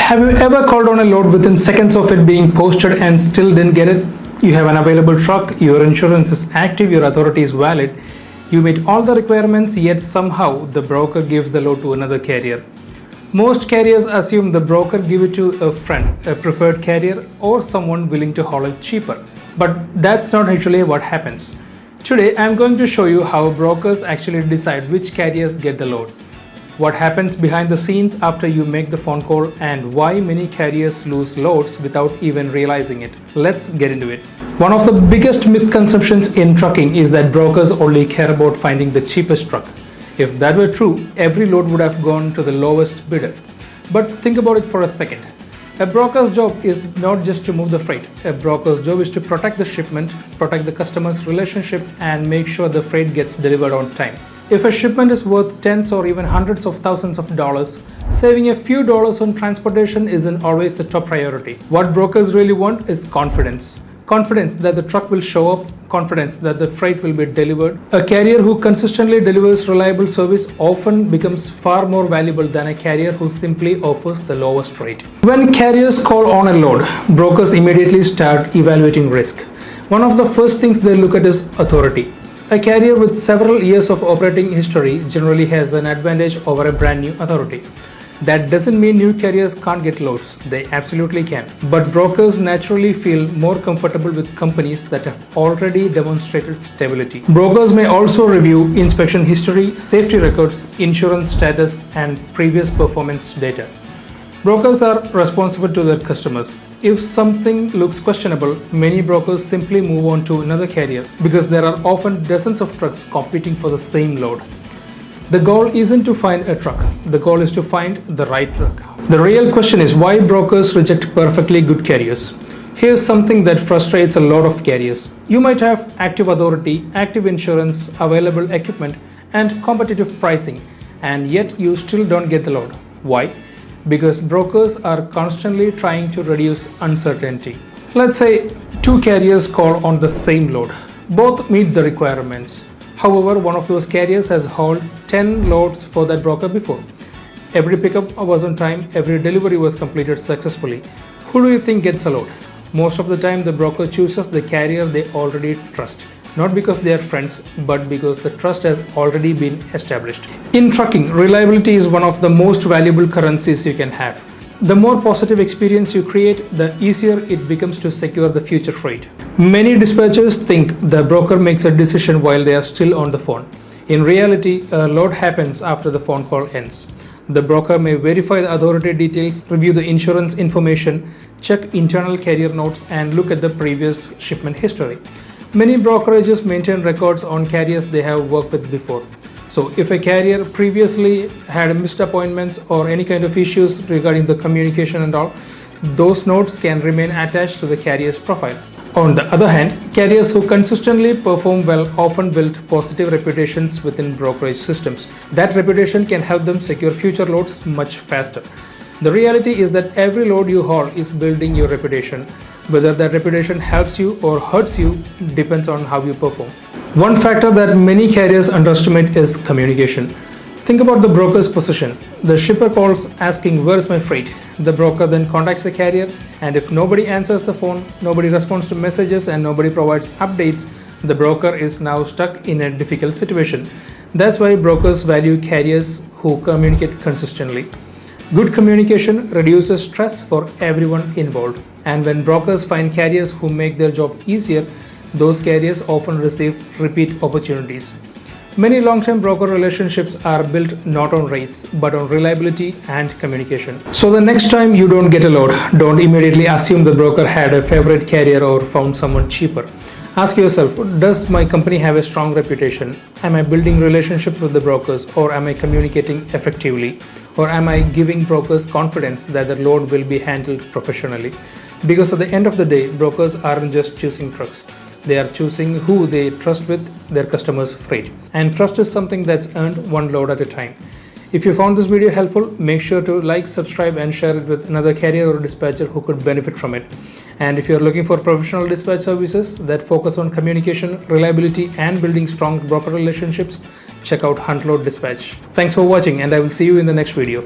Have you ever called on a load within seconds of it being posted and still didn't get it? You have an available truck, your insurance is active, your authority is valid, you meet all the requirements, yet somehow the broker gives the load to another carrier. Most carriers assume the broker give it to a friend, a preferred carrier, or someone willing to haul it cheaper. But that's not actually what happens. Today I'm going to show you how brokers actually decide which carriers get the load, what happens behind the scenes after you make the phone call, and why many carriers lose loads without even realizing it. Let's get into it. One of the biggest misconceptions in trucking is that brokers only care about finding the cheapest truck. If that were true, every load would have gone to the lowest bidder. But think about it for a second. A broker's job is not just to move the freight. A broker's job is to protect the shipment, protect the customer's relationship, and make sure the freight gets delivered on time. If a shipment is worth tens or even hundreds of thousands of dollars, saving a few dollars on transportation isn't always the top priority. What brokers really want is confidence. Confidence that the truck will show up, confidence that the freight will be delivered. A carrier who consistently delivers reliable service often becomes far more valuable than a carrier who simply offers the lowest rate. When carriers call on a load, brokers immediately start evaluating risk. One of the first things they look at is authority. A carrier with several years of operating history generally has an advantage over a brand new authority. That doesn't mean new carriers can't get loads. They absolutely can. But brokers naturally feel more comfortable with companies that have already demonstrated stability. Brokers may also review inspection history, safety records, insurance status, and previous performance data. Brokers are responsible to their customers. If something looks questionable, many brokers simply move on to another carrier because there are often dozens of trucks competing for the same load. The goal isn't to find a truck. The goal is to find the right truck. The real question is why brokers reject perfectly good carriers. Here's something that frustrates a lot of carriers. You might have active authority, active insurance, available equipment, and competitive pricing, and yet you still don't get the load. Why? Because brokers are constantly trying to reduce uncertainty. Let's say two carriers call on the same load. Both meet the requirements. However, one of those carriers has hauled 10 loads for that broker before. Every pickup was on time, every delivery was completed successfully. Who do you think gets a load? Most of the time, the broker chooses the carrier they already trust. Not because they are friends, but because the trust has already been established. In trucking, reliability is one of the most valuable currencies you can have. The more positive experience you create, the easier it becomes to secure the future freight. Many dispatchers think the broker makes a decision while they are still on the phone. In reality, a load happens after the phone call ends. The broker may verify the authority details, review the insurance information, check internal carrier notes, and look at the previous shipment history. Many brokerages maintain records on carriers they have worked with before. So if a carrier previously had missed appointments or any kind of issues regarding the communication and all, those notes can remain attached to the carrier's profile. On the other hand, carriers who consistently perform well often build positive reputations within brokerage systems. That reputation can help them secure future loads much faster. The reality is that every load you haul is building your reputation. Whether that reputation helps you or hurts you depends on how you perform. One factor that many carriers underestimate is communication. Think about the broker's position. The shipper calls asking, "Where's my freight?" The broker then contacts the carrier, and if nobody answers the phone, nobody responds to messages, and nobody provides updates, the broker is now stuck in a difficult situation. That's why brokers value carriers who communicate consistently. Good communication reduces stress for everyone involved. And when brokers find carriers who make their job easier, those carriers often receive repeat opportunities. Many long-term broker relationships are built not on rates, but on reliability and communication. So the next time you don't get a load, don't immediately assume the broker had a favorite carrier or found someone cheaper. Ask yourself, does my company have a strong reputation? Am I building relationships with the brokers, or am I communicating effectively? Or am I giving brokers confidence that the load will be handled professionally? Because at the end of the day, brokers aren't just choosing trucks. They are choosing who they trust with their customers' freight. And trust is something that's earned one load at a time. If you found this video helpful, make sure to like, subscribe, and share it with another carrier or dispatcher who could benefit from it. And if you're looking for professional dispatch services that focus on communication, reliability, and building strong broker relationships, check out Huntload Dispatch. Thanks for watching, and I will see you in the next video.